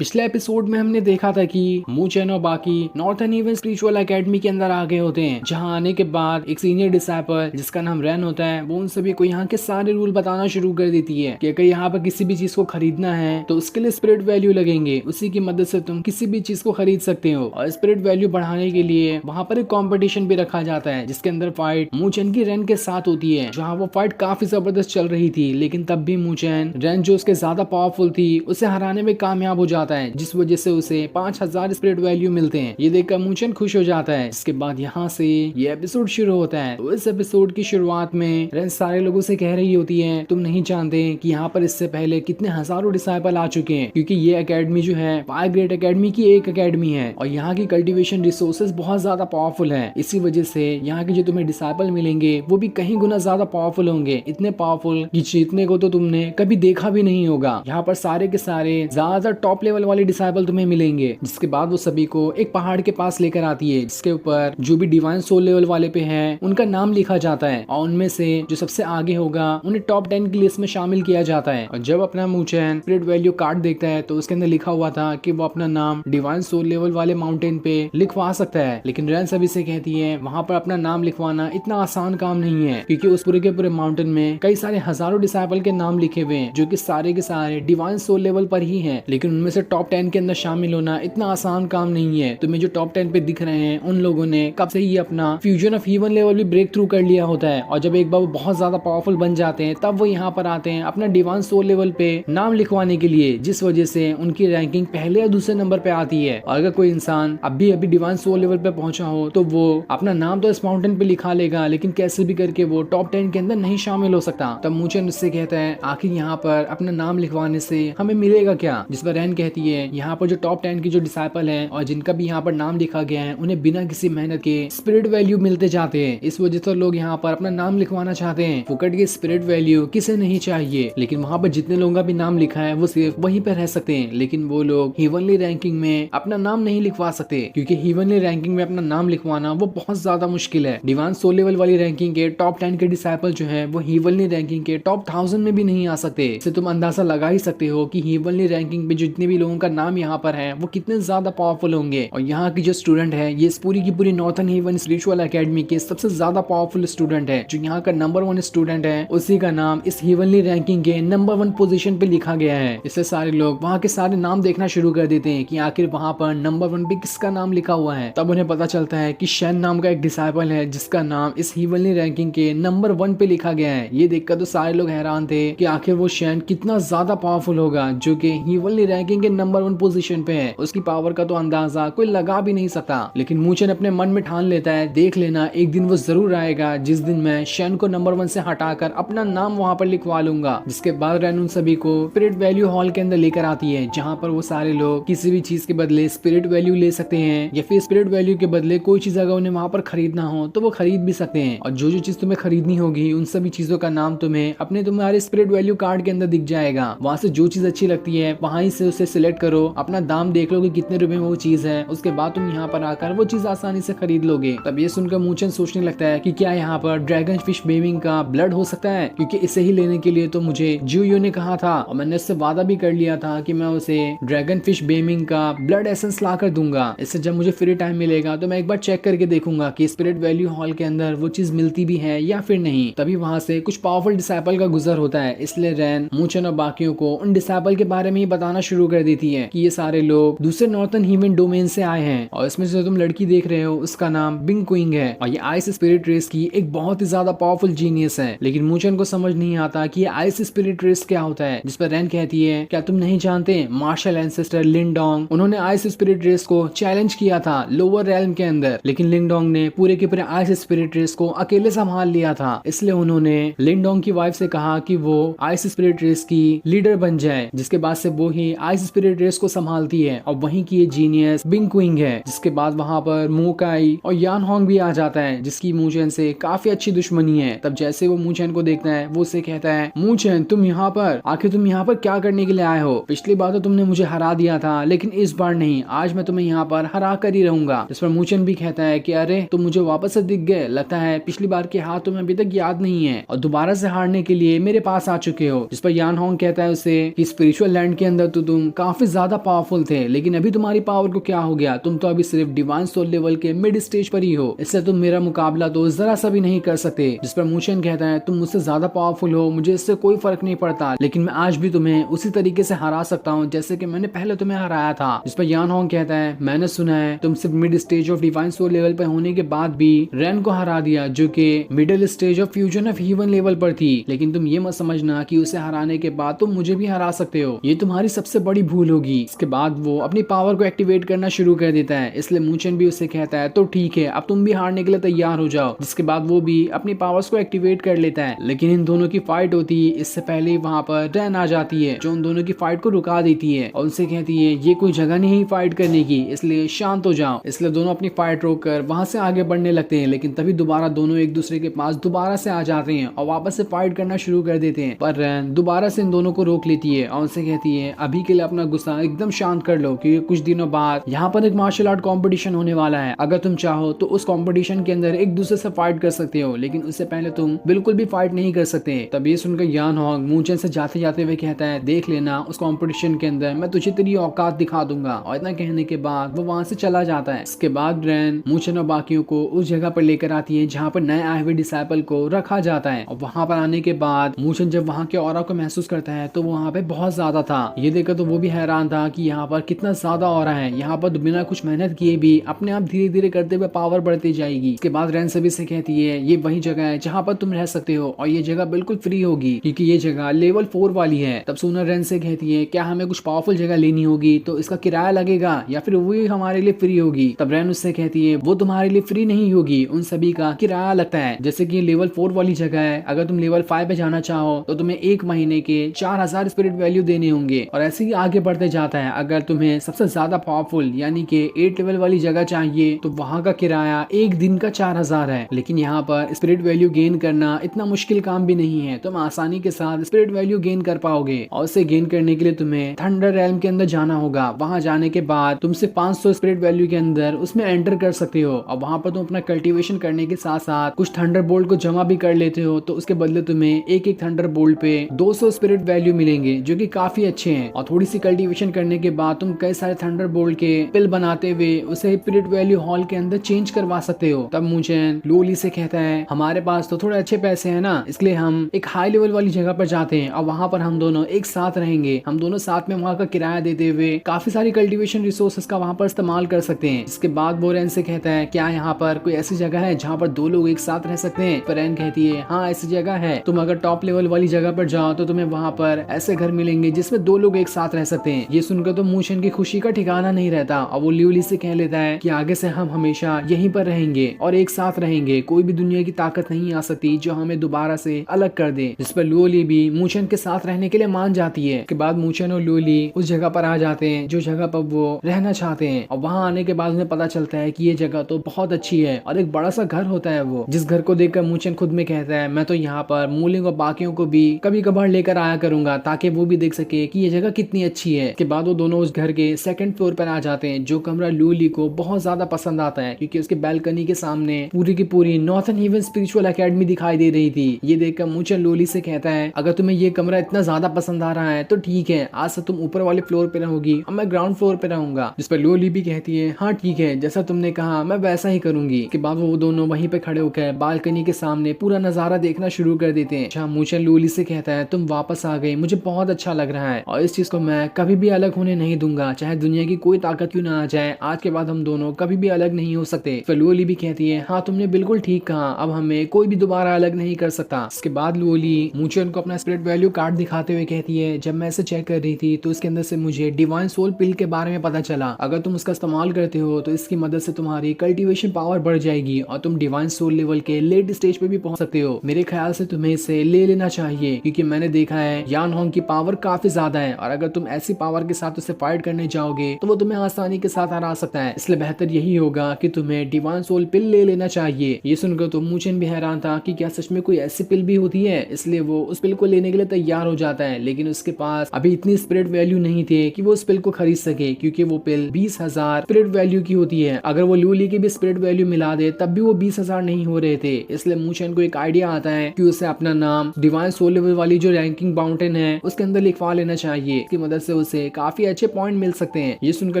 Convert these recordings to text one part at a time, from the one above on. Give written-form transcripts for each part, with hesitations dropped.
पिछले एपिसोड में हमने देखा था कि मूचेन और बाकी नॉर्थन हेवन स्पिरिचुअल एकेडमी के अंदर आ गए होते हैं, जहां आने के बाद एक सीनियर डिसाइपल जिसका नाम रेन होता है वो उन सभी को यहाँ के सारे रूल बताना शुरू कर देती है कि अगर यहाँ पर किसी भी चीज को खरीदना है तो उसके लिए स्पिरिट वैल्यू लगेंगे, उसी की मदद से तुम किसी भी चीज को खरीद सकते हो। और स्पिरिट वैल्यू बढ़ाने के लिए वहाँ पर एक कॉम्पिटिशन भी रखा जाता है जिसके अंदर फाइट मूचेन की रेन के साथ होती है। जहाँ वो फाइट काफी जबरदस्त चल रही थी, लेकिन तब भी मूचेन रेन जो उसके ज्यादा पावरफुल थी उसे हराने में कामयाब हो जाता है, जिस वजह से उसे 5000 स्पिरिट वैल्यू मिलते हैं। ये देखकर मूचेन खुश हो जाता है। इसके बाद यहाँ से ये एपिसोड शुरू होता है। तो इस एपिसोड की शुरुआत में रेन सारे लोगों से कह रही होती है, तुम नहीं जानते कि यहाँ पर इससे पहले कितने हजारों डिसाइपल आ चुके हैं, क्योंकि ये एकेडमी जो है 5 ग्रेट एकेडमी की एक एकेडमी है और यहाँ की कल्टीवेशन रिसोर्सेज बहुत ज्यादा पावरफुल है। इसी वजह से यहाँ के जो तुम्हें डिसाइपल मिलेंगे वो भी कहीं गुना ज्यादा पावरफुल होंगे, इतने पावरफुल कि जीतने को तो तुमने कभी देखा भी नहीं होगा। यहाँ पर सारे के सारे ज्यादा टॉप लेवल वाले डिसाइपल तुम्हें मिलेंगे। जिसके बाद वो सभी को एक पहाड़ के पास लेकर आती है, जिसके ऊपर जो भी डिवाइन सोल लेवल वाले पे हैं उनका नाम लिखा जाता है और उनमें से जो सबसे आगे होगा उन्हें टॉप 10 की लिस्ट में शामिल किया जाता है। और जब अपना मूचेन स्पिरिट वैल्यू कार्ड देखता है तो उसके अंदर लिखा हुआ था कि वो अपना नाम डिवाइन सोल लेवल वाले माउंटेन पे लिखवा सकता है, लेकिन रेन सभी से कहती है वहाँ पर अपना नाम लिखवाना इतना आसान काम नहीं है, क्योंकि उस पूरे के पूरे माउंटेन में कई सारे हजारों डिसाइपल के नाम लिखे हुए हैं जो कि सारे के सारे डिवाइन सोल लेवल पर ही हैं, लेकिन उनमें से टॉप 10 के अंदर शामिल होना इतना आसान काम नहीं है। तुम्हें जो टॉप 10 पे दिख रहे हैं उन लोगों ने कब से ही अपना फ्यूजन ऑफ हीवन लेवल भी ब्रेक थ्रू कर लिया होता है, और जब एक बार वो बहुत ज्यादा पावरफुल बन जाते हैं तब वो यहाँ पर आते हैं अपना डिवाइन सोल लेवल पे नाम लिखवाने के लिए, जिस वजह से उनकी रैंकिंग पहले या दूसरे नंबर पे आती है। और अगर कोई इंसान अभी डिवाइन सोल लेवल पे पहुंचा हो तो वो अपना नाम तो इस माउंटेन पे लिखा लेगा, लेकिन कैसे भी करके वो टॉप 10 के अंदर नहीं शामिल हो सकता। तब मूचेन उससे कहता है आखिर यहाँ पर अपना नाम लिखवाने से हमें मिलेगा क्या, जिस पर रेन कहती है यहाँ पर जो टॉप 10 की जो डिसाइपल हैं और जिनका भी यहाँ पर नाम लिखा गया है उन्हें बिना किसी मेहनत के स्पिरिट वैल्यू मिलते जाते हैं। इस वजह से लोग यहाँ पर अपना नाम लिखवाना चाहते हैं। फुकट की स्पिरिट वैल्यू किसे नहीं चाहिए, लेकिन वहाँ पर जितने लोगों का भी नाम लिखा है वो सिर्फ वहीं पर रह सकते हैं, लेकिन वो लोग हीवनली रैंकिंग में अपना नाम नहीं लिखवा सकते, क्योंकि हीवनली रैंकिंग में अपना नाम लिखवाना वो बहुत ज्यादा मुश्किल है। डिवाइन सोल लेवल वाली रैंकिंग के टॉप 10 के डिसाइपल जो है वो हीवनली रैंकिंग के टॉप 1000 में भी नहीं आ सकते। इससे तुम अंदाजा लगा ही सकते हो कि हीवनली रैंकिंग में जितने भी लोगों का नाम यहाँ पर है वो कितने ज्यादा पावरफुल होंगे। और यहाँ की जो स्टूडेंट है ये इस पूरी की पूरी नॉर्थन हेवन स्पिरिचुअल एकेडमी के सबसे ज्यादा पावरफुल स्टूडेंट है। जो यहाँ का नंबर 1 स्टूडेंट है उसी का नाम इस हेवनली रैंकिंग के नंबर 1 पोजीशन पे लिखा गया है। इससे सारे लोग वहाँ के सारे नाम देखना शुरू कर देते हैं कि आखिर वहाँ पर नंबर 1 पे किसका नाम लिखा हुआ है। तब उन्हें पता चलता है कि शैन नाम का एक डिसाइपल है जिसका नाम इस हेवनली रैंकिंग के नंबर 1 पे लिखा गया है। ये देखकर तो सारे लोग हैरान थे कि आखिर वो शैन कितना ज्यादा पावरफुल होगा जो कि हेवनली रैंकिंग के नंबर 1 पोजीशन पे है। उसकी पावर का तो अंदाजा कोई लगा भी नहीं सकता, लेकिन मूचेन अपने मन में ठान लेता है देख लेना एक दिन वो जरूर आएगा जिस दिन मैं शैन को नंबर 1 से हटाकर अपना नाम वहाँ पर लिखवा लूंगा। जिसके बाद रेन उन सभी को स्पिरिट वैल्यू हॉल के अंदर लेकर आती है, जहाँ पर वो सारे लोग किसी भी चीज के बदले स्पिरिट वैल्यू ले सकते हैं, या फिर स्पिरिट वैल्यू के बदले कोई चीज अगर उन्हें वहाँ पर खरीदना हो तो वो खरीद भी सकते हैं। और जो चीज तुम्हें खरीदनी होगी उन सभी चीजों का नाम तुम्हें तुम्हारे स्पिरिट वैल्यू कार्ड के अंदर दिख जाएगा। वहाँ से जो चीज अच्छी लगती है वहाँ ही से उसे सिलेक्ट करो, अपना दाम देख लो कि कितने रुपए में वो चीज है, उसके बाद तुम यहाँ पर आकर वो चीज आसानी से खरीद लोगे। तब ये सुनकर मूचेन सोचने लगता है कि क्या यहाँ पर ड्रैगन फिश बेबिंग का ब्लड हो सकता है, क्योंकि इसे ही लेने के लिए तो मुझे जूयो ने कहा था और मैंने उससे वादा भी कर लिया था कि मैं उसे ड्रैगन फिश बेबिंग का ब्लड एसेंस ला कर दूंगा। इससे जब मुझे फ्री टाइम मिलेगा तो मैं एक बार चेक करके देखूंगा कि स्पिरिट वैल्यू हॉल के अंदर वो चीज मिलती भी है या फिर नहीं। तभी वहाँ से कुछ पावरफुल डिसाइपल का गुजर होता है, इसलिए रेन मूचेन और बाकियों को उन डिसाइपल के बारे में ही बताना शुरू कर देती है कि ये सारे लोग दूसरे नॉर्थन हीवन डोमेन से आए हैं और इसमें जो तुम लड़की देख रहे हो उसका नाम बिंग क्विंग है और ये आइस स्पिरिट रेस की एक बहुत ही ज्यादा पावरफुल जीनियस है। लेकिन मूचेन को समझ नहीं आता कि ये आइस स्पिरिट रेस क्या होता है, जिस पर रेन कहती है क्या तुम नहीं जानते मार्शल एंसेस्टर लिंगडोंग उन्होंने आइस स्पिरिट रेस को चैलेंज किया था लोअर रेल्म के अंदर, लेकिन लिंगडोंग ने पूरे के पूरे आइस स्पिरिट रेस को अकेले संभाल लिया था। इसलिए उन्होंने लिंगडोंग की वाइफ से कहा कि वो आइस स्पिरिट रेस की लीडर बन जाए, जिसके बाद से वो ही आइस स्पिरिट रेस को संभालती है और वहीं की ये जीनियस बिंग क्विंग है। जिसके बाद वहां पर मोकाई और यान होंग भी आ जाता है जिसकी मूचेन से काफी अच्छी दुश्मनी है। तब जैसे वो मूचेन को देखता है वो उसे कहता है मूचेन तुम यहाँ पर आखिर तुम यहाँ पर क्या करने के लिए आए हो? पिछली बार तो तुमने मुझे हरा दिया था लेकिन इस बार नहीं, आज मैं तुम्हें यहाँ पर हरा कर ही रहूंगा। जिस पर मूचेन भी कहता है कि अरे तुम मुझे वापस से दिख गए, लगता है पिछली बार के हाथ तुम्हें अभी तक याद नहीं है और दोबारा से हारने के लिए मेरे पास आ चुके हो। जिस पर यान होंग कहता है उसे कि स्पिरिचुअल लैंड के अंदर तो तुम काफी ज्यादा पावरफुल थे, लेकिन अभी तुम्हारी पावर को क्या हो गया, तुम तो अभी सिर्फ डिवाइन सोल लेवल के मिड स्टेज पर ही हो, इसलिए तुम मेरा मुकाबला तो जरा सा भी नहीं कर सकते। जिस पर मुचेन कहता है तुम मुझसे ज्यादा पावरफुल हो, मुझे इससे कोई फर्क नहीं पड़ता, लेकिन मैं आज भी तुम्हें उसी तरीके से हरा सकता हूँ जैसे कि मैंने पहले तुम्हें हराया था। जिस पर यान होंग कहता है मैंने सुना है तुम सिर्फ mid stage of divine soul level पर होने के बाद भी रेन को हरा दिया, जो कि middle stage of fusion of heaven level पर थी, लेकिन तुम ये मत समझना कि उसे हराने के बाद तुम मुझे भी हरा सकते हो, ये तुम्हारी सबसे बड़ी भूल होगी। इसके बाद वो अपनी पावर को एक्टिवेट करना शुरू कर देता है, इसलिए मुचेन भी उससे कहता है तो ठीक है, अब तुम भी हारने के लिए तैयार हो जाओ। जिसके बाद वो भी अपनी पावर्स को एक्टिवेट कर लेता है, लेकिन इन दोनों की फाइट होती है इससे पहले ही वहाँ पर रैन आ जाती है, जो उन दोनों की फाइट को रुका देती है और उनसे कहती है ये कोई जगह नहीं फाइट करने की, इसलिए शांत हो जाओ। इसलिए दोनों अपनी फाइट रोक कर वहाँ से आगे बढ़ने लगते हैं, लेकिन तभी दोबारा दोनों एक दूसरे के पास दोबारा से आ जाते हैं और वापस से फाइट करना शुरू कर देते हैं। पर रैन दोबारा से इन दोनों को रोक लेती है और उनसे कहती है अभी के लिए अपना गुस्सा एकदम शांत कर लो, क्योंकि कुछ दिनों बाद यहाँ पर एक मार्शल आर्ट कॉम्पिटिशन होने वाला है, अगर तुम चाहो तो उस कॉम्पिटिशन के अंदर एक दूसरे से फाइट कर सकते हो, लेकिन उससे पहले तुम बिल्कुल भी फाइट नहीं कर सकते। तब ये सुनकर यान होंग मुचेन से जाते जाते हुए कहता है देख लेना उस कॉम्पिटिशन के अंदर मैं तुझे तेरी औकात दिखा दूंगा, और इतना कहने के बाद वो वहाँ से चला जाता है। इसके बाद रैन मुचेन और बाकियों को उस जगह पर लेकर आती है जहाँ पर नए आए हुए डिसाइपल को रखा जाता है, और वहाँ पर आने के बाद मुचेन जब वहाँ के ऑरा को महसूस करता है तो वहाँ पे बहुत ज्यादा था। ये देखकर तो वो भी हैरान था कि यहाँ पर कितना ज्यादा ऑरा है, यहाँ पर बिना कुछ मेहनत किए भी अपने आप धीरे धीरे करते हुए पावर बढ़ती जाएगी। इसके बाद रैन सभी से कहती है ये वही जगह है जहाँ पर तुम रह सकते हो, और ये जगह बिल्कुल फ्री होगी क्योंकि ये जगह लेवल 4 वाली है। तब सुनर रैन से कहती है क्या हमें कुछ पावरफुल जगह लेनी होगी तो इसका किराया लगेगा या फिर वही हमारे लिए फ्री होगी। तब रैन उससे कहती है वो तुम्हारे लिए फ्री नहीं होगी, उन सभी का किराया लगता है। जैसे कि लेवल 4 वाली जगह है, अगर तुम लेवल 5 पे जाना चाहो तो तुम्हें 1 महीने के 4000 स्पिरिट वैल्यू देने होंगे, और ऐसे ही आगे बढ़ते जाता है। अगर तुम्हें सबसे ज्यादा पावरफुल यानी कि 8 लेवल वाली जगह चाहिए तो वहाँ का किराया 1 दिन का 4000 है। लेकिन यहाँ पर स्पिरिट वैल्यू गेन करना इतना मुश्किल काम भी नहीं है, तुम आसानी के साथ स्पिरिट वैल्यू गेन कर पाओगे। और उसे गेन करने के लिए तुम्हें थंडर रेल्म के अंदर जाना होगा, वहाँ जाने के बाद तुम सिर्फ 500 स्पिरिट वैल्यू के अंदर उसमें एंटर कर सकते हो, और वहाँ पर तुम अपना कल्टीवेशन करने के साथ साथ कुछ थंडर बोल्ट को जमा भी कर लेते हो, तो उसके बदले तुम्हें एक एक थंडर बोल्ट पे 200 स्पिरिट वैल्यू मिलेंगे, जो कि काफी अच्छे हैं। और थोड़ी सी कल्टीवेशन करने के बाद तुम कई सारे थंडर बोल्ट के पिल बनाते हुए उसे स्पिरिट वैल्यू हॉल के अंदर चेंज करवा सकते हो। तब मुचेन लोली से कहता है हमारे पास तो थोड़े अच्छे पैसे हैं ना, इसलिए हम एक हाई लेवल वाली जगह पर जाते हैं और वहाँ पर हम दोनों एक साथ रहेंगे, हम दोनों साथ में वहाँ का किराया देते हुए काफी सारी कल्टीवेशन रिसोर्सेज का वहाँ पर इस्तेमाल कर सकते हैं। इसके बाद वो रैन से कहता है क्या यहाँ पर कोई ऐसी जगह है जहाँ पर 2 लोग एक साथ रह सकते हैं। पर रैन कहती है हाँ ऐसी जगह है, तुम अगर टॉप लेवल वाली जगह पर जाओ तो तुम्हें वहाँ पर ऐसे घर मिलेंगे जिसमें 2 लोग एक साथ रह सकते हैं। ये सुनकर तो मुचेन की खुशी का ठिकाना नहीं रहता, और वो ल्यूली से कह लेता है कि आगे से हम हमेशा यहीं पर रहेंगे और एक साथ रहेंगे, कोई भी दुनिया की ताकत नहीं आ सकती जो हमें दोबारा से अलग कर दे। जिस पर ल्यूली भी मुचेन के साथ रहने के लिए मान जाती है। उसके बाद मुचेन और ल्यूली उस जगह पर आ जाते हैं जो जगह पर वो रहना चाहते हैं, और वहाँ आने के बाद उन्हें पता चलता है कि ये जगह तो बहुत अच्छी है और एक बड़ा सा घर होता है वो, जिस घर को देखकर मुचेन खुद में कहता है मैं तो यहाँ पर मूलिंग और बाकियों को भी कभी कभार लेकर आया करूंगा ताकि वो भी देख सके कि ये जगह कितनी अच्छी है। उसके बाद वो दोनों उस घर के 2nd फ्लोर पर आ जाते हैं, जो कमरा ल्यूली को बहुत ज्यादा पसंद आता है क्योंकि उसके बैल्कनी के सामने पूरी की पूरी नॉर्थन हेवन स्पिरिचुअल एकेडमी दिखाई दे रही थी। ये देखकर मुचेन ल्यूली से कहता है अगर तुम्हें ये कमरा इतना ज्यादा पसंद आ रहा है तो ठीक है, आज से तुम ऊपर वाले फ्लोर पे रहोगी और मैं ग्राउंड फ्लोर पे रहूंगा। जिस पर ल्यूली भी कहती है हाँ ठीक है, जैसा तुमने कहा मैं वैसा ही करूंगी। के बाद वो दोनों वहीं पे खड़े होकर बालकनी के सामने पूरा नजारा देखना शुरू कर देते हैं, जहाँ मुचेन ल्यूली से कहता है तुम वापस आ गई, मुझे बहुत अच्छा लग रहा है और इस चीज को मैं कभी भी अलग होने नहीं दूंगा, चाहे दुनिया की कोई ताकत क्यों ना आ जाए, आज के बाद हम दोनों कभी भी अलग नहीं हो सकते। फिर ल्यूली भी कहती है हाँ तुमने बिल्कुल ठीक कहा, अब हमें कोई भी दोबारा अलग नहीं कर सकता। इसके बाद ल्यूली मुचेन को अपना स्पिरिट वैल्यू कार्ड दिखाते हुए कहती है जब मैं इसे चेक कर रही थी तो इसके अंदर से मुझे डिवाइन सोल पिल के बारे में पता चला, अगर तुम उसका इस्तेमाल करते हो तो इसकी मदद से तुम्हारी कल्टीवेशन पावर बढ़ जाएगी और तुम डिवाइन सोल लेवल के लेट स्टेज पे भी पहुंच सकते हो। मेरे ख्याल से तुम्हें इसे ले लेना चाहिए क्योंकि मैंने देखा है यान होंग की पावर काफी ज्यादा है और अगर तुम ऐसी पावर के साथ उसे फाइट करने जाओगे तो वो तुम्हें आसानी के साथ हरा सकता है, इसलिए बेहतर यही होगा कि तुम्हें डिवाइन सोल पिल ले लेना चाहिए। ये सुनकर तो मुचेन भी हैरान था कि क्या सच में कोई ऐसी पिल भी होती है, इसलिए वो उस पिल को लेने के लिए तैयार हो जाता है, लेकिन उसके पास अभी इतनी स्पिरिट वैल्यू नहीं थे कि वो उस पिल को खरीद सके क्योंकि वो पिल 20,000 स्पिरिट वैल्यू की होती है। अगर वो ल्यूली की भी स्पिरिट वैल्यू मिला दे तब भी वो 20,000 नहीं हो रहे थे, इसलिए मुचेन को एक आइडिया आता है कि उसे अपना नाम डिवाइन सोल लेवल वाली जो रैंकिंग माउंटेन है उसके अंदर लिखवा लेना चाहिए। इसकी मदद से उसे काफी अच्छे पॉइंट मिल सकते हैं। ये सुनकर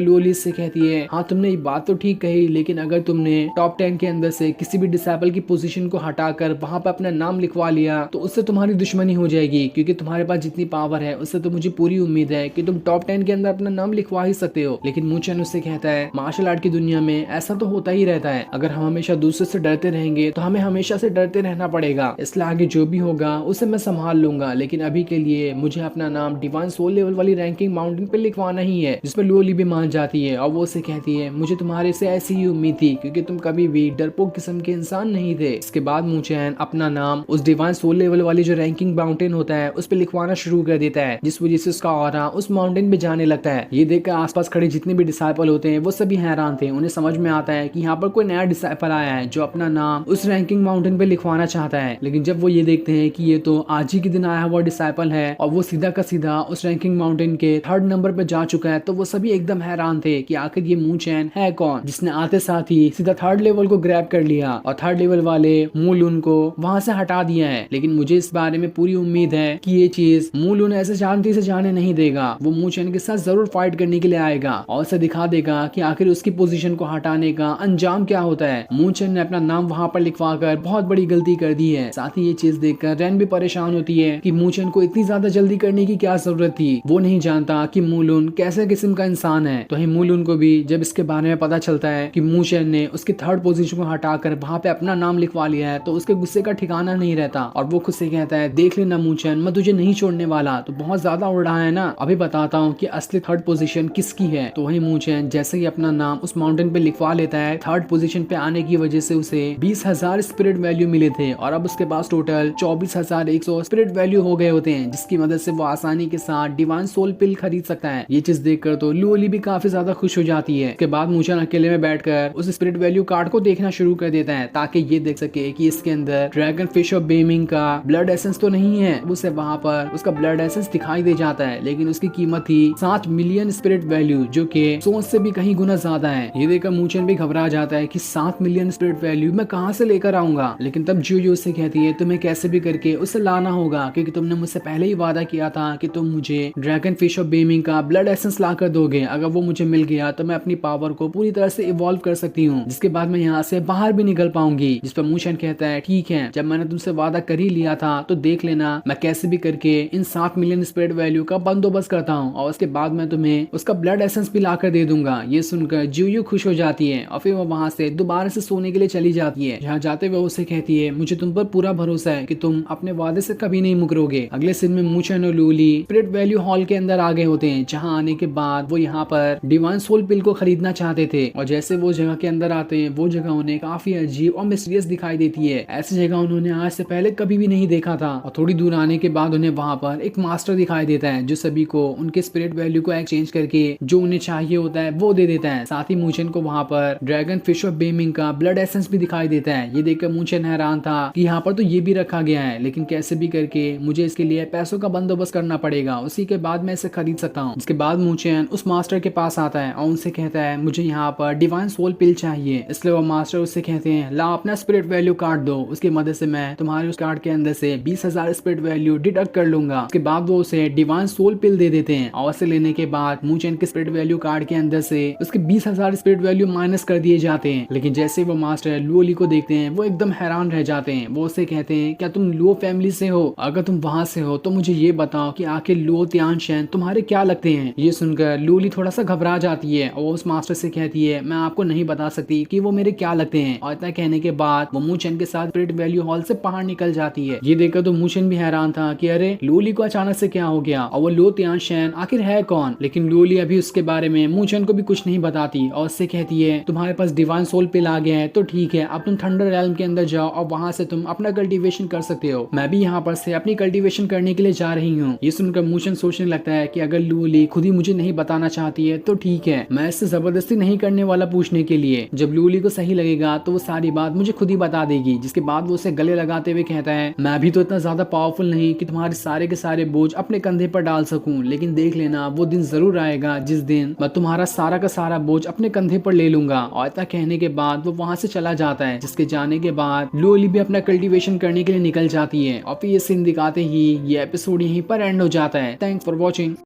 लुओली से कहती है, हाँ तुमने ये बात तो ठीक कही, लेकिन अगर तुमने टॉप 10 के अंदर से किसी भी डिसेबल की पोजीशन को हटाकर वहां पर अपना नाम लिखवा लिया तो उससे तुम्हारी दुश्मनी हो जाएगी, क्योंकि तुम्हारे पास जितनी पावर है उससे तो मुझे पूरी उम्मीद है कि तुम टॉप 10 के अंदर अपना नाम लिखवा ही सकते हो। लेकिन मू चेन उससे कहता है, मार्शल आर्ट की दुनिया में ऐसा तो होता ही रहता है, अगर हम हमेशा दूसरे से डरते रहेंगे तो हमें हमेशा से डरते रहना पड़ेगा, इसलिए आगे जो भी होगा उसे मैं संभाल लूंगा, लेकिन अभी के लिए मुझे अपना नाम डिवाइन सोल लेवल वाली रैंकिंग माउंटेन पे लिखवाना ही है। जिसपे लुओली भी मान जाती है और वो उसे कहती है, मुझे तुम्हारे से ऐसी ही उम्मीद थी, क्योंकि तुम कभी भी डरपोक किस्म के इंसान नहीं थे। इसके बाद मू चेन अपना नाम उस डिवाइन सोल लेवल वाली जो रैंकिंग माउंटेन होता है उस पे लिखवाना शुरू कर देता है, जिस वजह से उसका ऑरा उस माउंटेन पे जाने लगता है। ये देखकर आसपास खड़े जितने भी डिसाइपल होते हैं वो सभी हैरान थे। उन्हें समझ में आता है कि यहाँ पर कोई नया डिसाइपल आया है जो अपना नाम उस रैंकिंग माउंटेन पे लिखवाना चाहता है। लेकिन जब वो ये देखते हैं कि ये तो आज ही के दिन आया हुआ डिसाइपल है और वो सीधा का सीधा उस रैंकिंग माउंटेन के 3rd नंबर पे जा चुका है, तो वो सभी एकदम हैरान थे कि आखिर ये मू चेन है कौन, जिसने आते साथ ही सीधा 3rd लेवल को ग्रैब कर लिया और 3rd लेवल वाले मू लुन को वहां से हटा दिया है। लेकिन मुझे इस बारे में पूरी उम्मीद है कि ये चीज मू लुन ऐसे शांति से जाने नहीं देगा, वो मू चेन के साथ जरूर फाइट करने के लिए आएगा और उसे दिखा देगा कि आखिर उसकी पोजीशन को हटाने का अंजाम क्या होता है। मू चेन ने अपना नाम वहां पर लिखवा कर बहुत बड़ी गलती कर दी है। साथ ही ये चीज देखकर रैन भी परेशान होती है कि मू चेन को इतनी ज्यादा जल्दी करने की क्या जरूरत थी, वो नहीं जानता कि मू लुन कैसे किस्म का इंसान है। तो मू लुन को भी जब इसके बारे में पता चलता है कि मू चेन ने उसकी 3rd पोजीशन को हटाकर वहां पे अपना नाम लिखवा लिया है, तो उसके गुस्से का ठिकाना नहीं रहता और वो खुद से कहता है, देख लेना मू चेन, मैं तुझे नहीं छोड़ने वाला, तो बहुत ज्यादा उड़ रहा है ना, अभी बताता हूँ कि असली 3rd पोजीशन किसकी है। तो वही मू चेन जैसे ही अपना नाम उस माउंटेन पे लिखवा लेता है, 3rd पोजीशन पे आने की वजह से उसे 20,000 स्पिरिट वैल्यू मिले थे और अब उसके पास टोटल 24,100 स्पिरिट वैल्यू हो गए होते हैं, जिसकी मदद से वो आसानी के साथ डिवाइन सोल पिल खरीद सकता है। ये चीज देखकर तो लुओली भी काफी ज्यादा खुश हो जाती है। उसके बाद मू चेन अकेले में बैठकर उस स्पिरिट वैल्यू कार्ड को देखना शुरू कर देता है ताकि ये देख सके कि इसके अंदर ड्रैगन फिश ऑफ बेमिंग का ब्लड एसेंस तो नहीं है। उसे वहां पर उसका ब्लड एसेंस दिखाई दे जाता है, लेकिन उसकी कीमत थी 7 मिलियन स्पिरिट वैल्यू, जो कि सोच से भी कहीं गुना ज्यादा है। ये देखकर मू चेन भी घबरा जाता है कि 7 मिलियन स्पिरिट वैल्यू मैं कहां से लेकर आऊंगा। लेकिन तब जो उससे कहती है, तुम्हें कैसे भी करके उसे लाना होगा, क्योंकि तुमने मुझसे पहले ही वादा किया था कि तुम मुझे ड्रैगन फिश ऑफ बेमिंग का ब्लड एसेंस ला कर दोगे। अगर वो मुझे मिल गया तो मैं अपनी पावर को पूरी तरह से इवॉल्व कर सकती हूँ, जिसके बाद मैं यहाँ से बाहर भी निकल पाऊंगी। जिस पर मू चेन कहता है, ठीक है, जब मैंने तुमसे वादा कर ही लिया था तो देख लेना, मैं कैसे भी करके इन 7 मिलियन स्पिरिट वैल्यू का बंदोबस्त करता हूँ और उसके बाद मैं तुम्हें उसका ब्लड एसेंस भी ला कर दे दूंगा। ये सुनकर जियू खुश हो जाती है और फिर वो वहां से दोबारा से सोने के लिए चली जाती है। जहाँ जाते हुए उसे कहती है, मुझे तुम पर पूरा भरोसा है कि तुम अपने वादे से कभी नहीं मुकरोगे। अगले सीन में मू चेन और लुओली स्पिरिट वैल्यू हॉल के अंदर आ गए होते हैं, जहाँ आने के बाद वो यहाँ पर डिवाइन सोल पिल को खरीदना चाहते थे और जैसे वो जगह के अंदर आते हैं वो जगह उन्हें काफी अजीब और मिस्टीरियस दिखाई देती है। ऐसी जगह उन्होंने आज से पहले कभी भी नहीं देखा था और थोड़ी दूर आने के बाद उन्हें वहाँ पर एक मास्टर दिखाई देता है जो सभी को उनके स्पिरिट वैल्यू को एक्सचेंज करके जो उन्हें चाहिए होता है वो दे देता है। साथ ही मू चेन को वहाँ पर ड्रैगन फिश ऑफ बेमिंग का ब्लड एसेंस भी दिखाई देता है। ये देखकर मू चेन हैरान था कि यहाँ पर तो ये भी रखा गया है, लेकिन कैसे भी करके मुझे इसके लिए पैसों का बंदोबस्त करना पड़ेगा, उसी के बाद मैं इसे खरीद सकता हूँ। इसके बाद मू चेन उस मास्टर के पास आता है और उनसे कहता है, मुझे यहाँ पर डिवाइन सोल पिल चाहिए। इसलिए वो मास्टर उससे कहते हैं, ला अपना स्पिरिट वैल्यू कार्ड दो, उसकी मदद से मैं तुम्हारे उस कार्ड के अंदर से 20,000 स्पिरिट वैल्यू डिडक्ट कर लूंगा। उसके बाद वो उसे डिवाइन सोल पिल दे देते हैं और उसे लेने के बाद मू चेन के स्पिरिट वैल्यू कार्ड के अंदर से उसके 20,000 स्पिरिट वैल्यू माइनस कर दिए जाते हैं। लेकिन जैसे वो मास्टर लुओली को देखते हैं वो एकदम हैरान रह जाते हैं। वो उसे कहते हैं, क्या तुम लुओ फैमिली से हो? अगर तुम वहां से हो तो मुझे ये बताओ कि आखिर लुओ तियानशेन तुम्हारे क्या लगते हैं? ये सुनकर लुओली थोड़ा सा घबरा जाती है और उस मास्टर से कहती है, मैं आपको नहीं बता सकती कि वो मेरे क्या लगते हैं। और इतना कहने के बाद वो मू चेन के साथ स्पिरिट वैल्यू हॉल से बाहर निकल जाती है। ये देखकर तो मू चेन भी हैरान था कि अरे लुओली को अचानक से क्या हो गया और वो लुओ तियानशेन आखिर है कौन। लेकिन लुओली अभी उसके बारे में मू चेन को भी कुछ नहीं बताती और उससे कहती है, तुम्हारे पास डिवाइन सोल पिल आ गया है तो ठीक है, अब तुम थंडर रेल्म के अंदर जाओ और वहां से तुम अपना कल्टीवेशन कर सकते हो। मैं भी यहाँ पर से अपनी कल्टीवेशन करने के लिए जा रही हूँ। ये सुनकर मू चेन सोचने लगता है कि अगर लुओली खुद ही मुझे नहीं बताना चाहती है तो ठीक है, मैं इससे जबरदस्ती नहीं करने वाला पूछने के लिए। जब लुओली को सही लगेगा तो वो सारी बात मुझे खुद ही बता देगी। जिसके बाद वो उसे गले लगाते हुए कहता है, मैं भी तो इतना ज्यादा पावरफुल नहीं कि तुम्हारे सारे के सारे बोझ अपने कंधे पर डाल सकूं, लेकिन देख लेना वो दिन जरूर आएगा जिस दिन मैं तुम्हारा सारा का सारा बोझ अपने कंधे पर ले लूंगा। और इतना कहने के बाद वो वहां से चला जाता है। जिसके जाने के बाद लुओली भी अपना कल्टीवेशन करने के लिए निकल जाती है और फिर ये सीन दिखाते ही ये एपिसोड यहीं पर एंड हो जाता है। Thanks for watching.